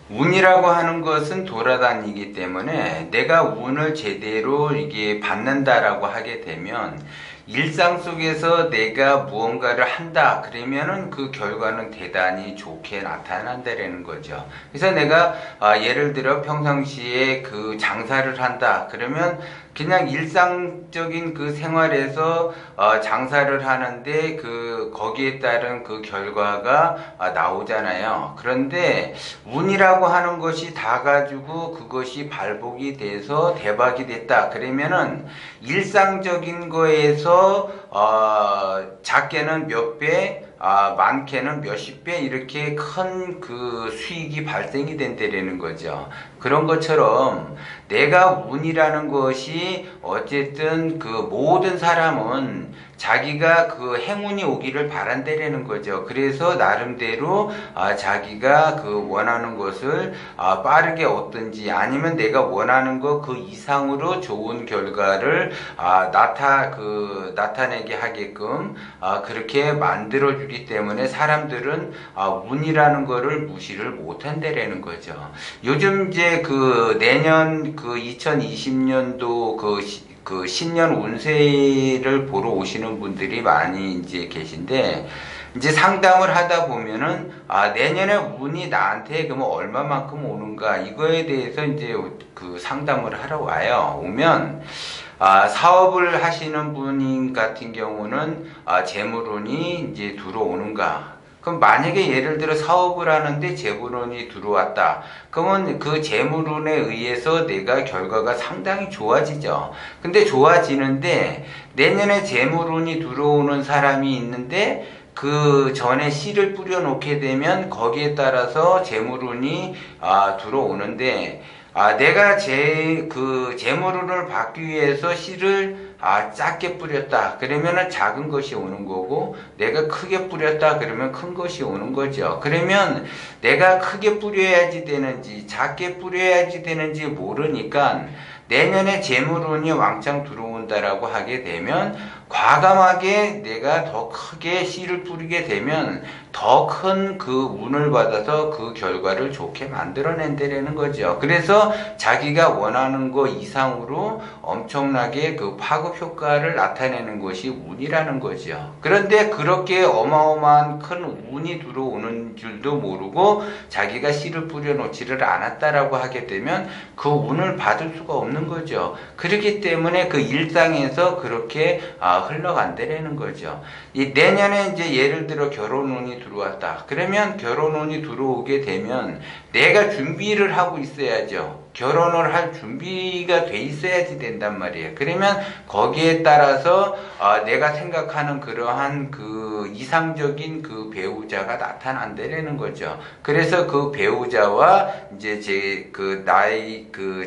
운이라고 하는 것은 돌아다니기 때문에 내가 운을 제대로 이게 받는다라고 하게 되면 일상 속에서 내가 무언가를 한다 그러면은 그 결과는 대단히 좋게 나타난다라는 거죠. 그래서 내가 예를 들어 평상시에 그 장사를 한다 그러면 그냥 일상적인 그 생활에서 장사를 하는데 그 거기에 따른 그 결과가 나오잖아요. 그런데 운이라고 하는 것이 다 가지고 그것이 발복이 돼서 대박이 됐다 그러면은 일상적인 거에서 작게는 몇 배, 많게는 몇십 배 이렇게 큰 그 수익이 발생이 된다는 거죠. 그런 것처럼 내가 운이라는 것이 어쨌든 그 모든 사람은 자기가 그 행운이 오기를 바란다라는 거죠. 그래서 나름대로 자기가 그 원하는 것을 빠르게 얻든지 아니면 내가 원하는 것 그 이상으로 좋은 결과를 나타내게 하게끔 그렇게 만들어주기 때문에 사람들은 운이라는 거를 무시를 못한다라는 거죠. 요즘 이제 그 내년 그 2020년도 그 신년 운세를 보러 오시는 분들이 많이 이제 계신데, 이제 상담을 하다 보면은 내년에 운이 나한테 그러면 얼마만큼 오는가 이거에 대해서 이제 그 상담을 하러 와요. 오면 사업을 하시는 분 같은 경우는 재물운이 이제 들어오는가. 그럼 만약에 예를 들어 사업을 하는데 재물운이 들어왔다. 그러면 그 재물운에 의해서 내가 결과가 상당히 좋아지죠. 근데 좋아지는데 내년에 재물운이 들어오는 사람이 있는데 그 전에 씨를 뿌려 놓게 되면 거기에 따라서 재물운이 들어오는데 내가 그 재물운을 받기 위해서 씨를 작게 뿌렸다 그러면은 작은 것이 오는 거고, 내가 크게 뿌렸다 그러면 큰 것이 오는 거죠. 그러면 내가 크게 뿌려야지 되는지 작게 뿌려야지 되는지 모르니까 내년에 재물운이 왕창 들어온다라고 하게 되면 과감하게 내가 더 크게 씨를 뿌리게 되면 더 큰 그 운을 받아서 그 결과를 좋게 만들어낸다는 거죠. 그래서 자기가 원하는 것 이상으로 엄청나게 그 파급 효과를 나타내는 것이 운이라는 거죠. 그런데 그렇게 어마어마한 큰 운이 들어오는 줄도 모르고 자기가 씨를 뿌려놓지를 않았다라고 하게 되면 그 운을 받을 수가 없는 거죠. 그렇기 때문에 그 일상에서 그렇게 흘러간다라는 거죠. 내년에 이제 예를 들어 결혼운이 들어왔다. 그러면 결혼운이 들어오게 되면 내가 준비를 하고 있어야죠. 결혼을 할 준비가 돼 있어야지 된단 말이에요. 그러면 거기에 따라서 내가 생각하는 그러한 그 이상적인 그 배우자가 나타난다는 거죠. 그래서 그 배우자와 이제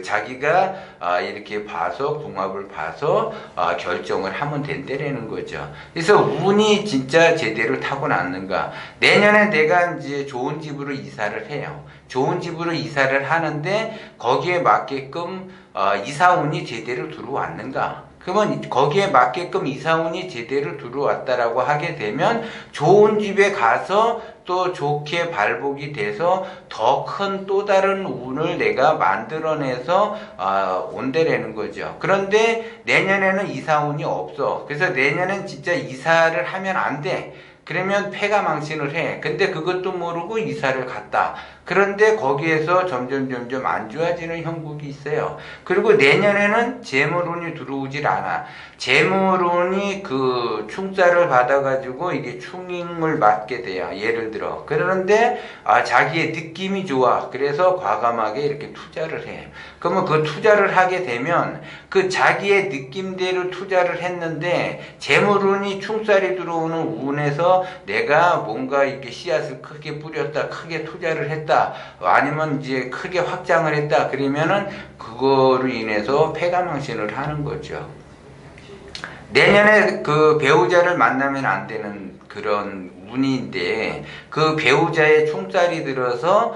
자기가 이렇게 봐서 궁합을 봐서 결정을 하면 된다는 거죠. 그래서 운이 진짜 제대로 타고났는가? 내년에 내가 이제 좋은 집으로 이사를 해요. 좋은 집으로 이사를 하는데 거기에 맞게끔 이사운이 제대로 들어왔는가? 그러면 거기에 맞게끔 이사운이 제대로 들어왔다라고 하게 되면 좋은 집에 가서 또 좋게 발복이 돼서 더 큰 또 다른 운을 내가 만들어내서 온다라는 거죠. 그런데 내년에는 이사운이 없어. 그래서 내년엔 진짜 이사를 하면 안 돼. 그러면 패가 망신을 해. 근데 그것도 모르고 이사를 갔다. 그런데 거기에서 점점 안 좋아지는 형국이 있어요. 그리고 내년에는 재물운이 들어오질 않아. 재물운이 그 충자를 받아가지고 이게 충임을 맞게 돼요. 예를 들어. 그러는데 자기의 느낌이 좋아. 그래서 과감하게 이렇게 투자를 해. 그러면 그 투자를 하게 되면 그 자기의 느낌대로 투자를 했는데 재물운이 충살이 들어오는 운에서 내가 뭔가 이렇게 씨앗을 크게 뿌렸다, 크게 투자를 했다, 아니면 이제 크게 확장을 했다 그러면은 그거로 인해서 패가망신을 하는 거죠. 내년에 그 배우자를 만나면 안 되는 그런 운인데 그 배우자의 충살이 들어서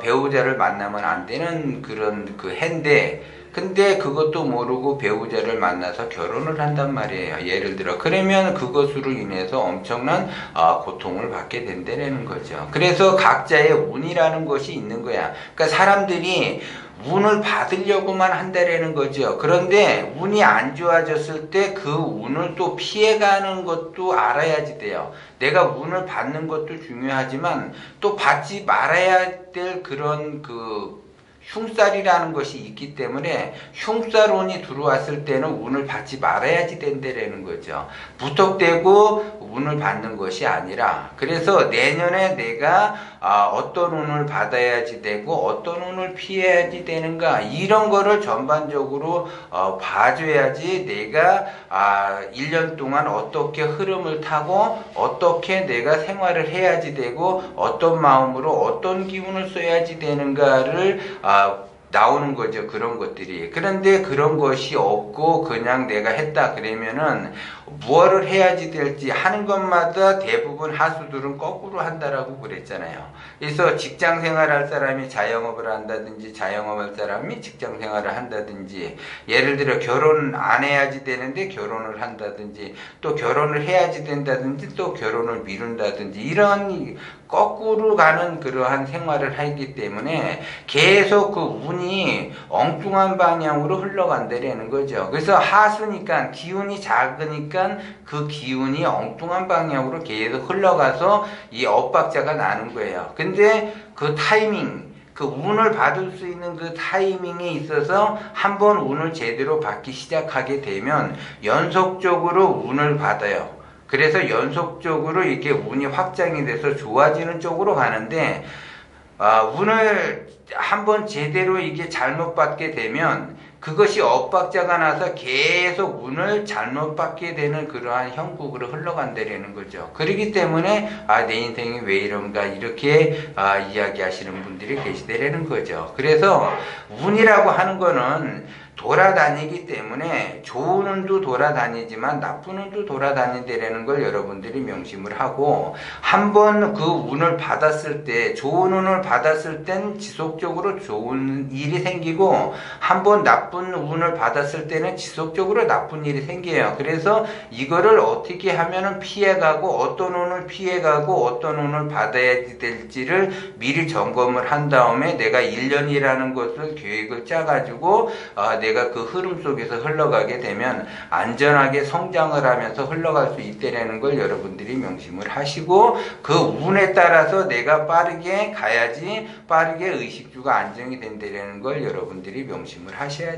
배우자를 만나면 안 되는 그런 그 해인데 근데 그것도 모르고 배우자를 만나서 결혼을 한단 말이에요. 예를 들어. 그러면 그것으로 인해서 엄청난 고통을 받게 된다는 거죠. 그래서 각자의 운이라는 것이 있는 거야. 그러니까 사람들이 운을 받으려고만 한다라는 거죠. 그런데 운이 안 좋아졌을 때 그 운을 또 피해가는 것도 알아야지 돼요. 내가 운을 받는 것도 중요하지만 또 받지 말아야 될 그런 흉살이라는 것이 있기 때문에 흉살운이 들어왔을 때는 운을 받지 말아야지 된다라는 거죠. 무턱대고 운을 받는 것이 아니라, 그래서 내년에 내가 어떤 운을 받아야지 되고 어떤 운을 피해야지 되는가, 이런 거를 전반적으로 봐줘야지 내가 1년 동안 어떻게 흐름을 타고 어떻게 내가 생활을 해야지 되고 어떤 마음으로 어떤 기운을 써야지 되는가를 나오는 거죠. 그런 것들이. 그런데 그런 것이 없고 그냥 내가 했다 그러면은 무엇을 해야지 될지 하는 것마다 대부분 하수들은 거꾸로 한다라고 그랬잖아요. 그래서 직장 생활할 사람이 자영업을 한다든지 자영업할 사람이 직장 생활을 한다든지, 예를 들어 결혼 안 해야지 되는데 결혼을 한다든지, 또 결혼을 해야지 된다든지 또 결혼을 미룬다든지, 이런 거꾸로 가는 그러한 생활을 하기 때문에 계속 그 운이 엉뚱한 방향으로 흘러간다는 거죠. 그래서 하수니까 기운이 작으니까 그 기운이 엉뚱한 방향으로 계속 흘러가서 이 엇박자가 나는 거예요. 근데 그 타이밍, 그 운을 받을 수 있는 그 타이밍에 있어서 한번 운을 제대로 받기 시작하게 되면 연속적으로 운을 받아요. 그래서 연속적으로 이렇게 운이 확장이 돼서 좋아지는 쪽으로 가는데, 운을 한번 제대로 이게 잘못 받게 되면 그것이 엇박자가 나서 계속 운을 잘못 받게 되는 그러한 형국으로 흘러간다는 거죠. 그렇기 때문에 내 인생이 왜 이런가 이렇게 이야기하시는 분들이 계시다는 거죠. 그래서 운이라고 하는 거는 돌아다니기 때문에 좋은 운도 돌아다니지만 나쁜 운도 돌아다닌다는 걸 여러분들이 명심을 하고, 한번 그 운을 받았을 때, 좋은 운을 받았을 땐 지속적으로 좋은 일이 생기고, 한번 나쁜 운을 받았을 때는 지속적으로 나쁜 일이 생겨요. 그래서 이거를 어떻게 하면은 피해가고 어떤 운을 피해가고 어떤 운을 받아야 될지를 미리 점검을 한 다음에 내가 1년이라는 것을 계획을 짜가지고 내가 그 흐름 속에서 흘러가게 되면 안전하게 성장을 하면서 흘러갈 수 있다는 걸 여러분들이 명심을 하시고, 그 운에 따라서 내가 빠르게 가야지 빠르게 의식주가 안정이 된다는 걸 여러분들이 명심을 하셔야지.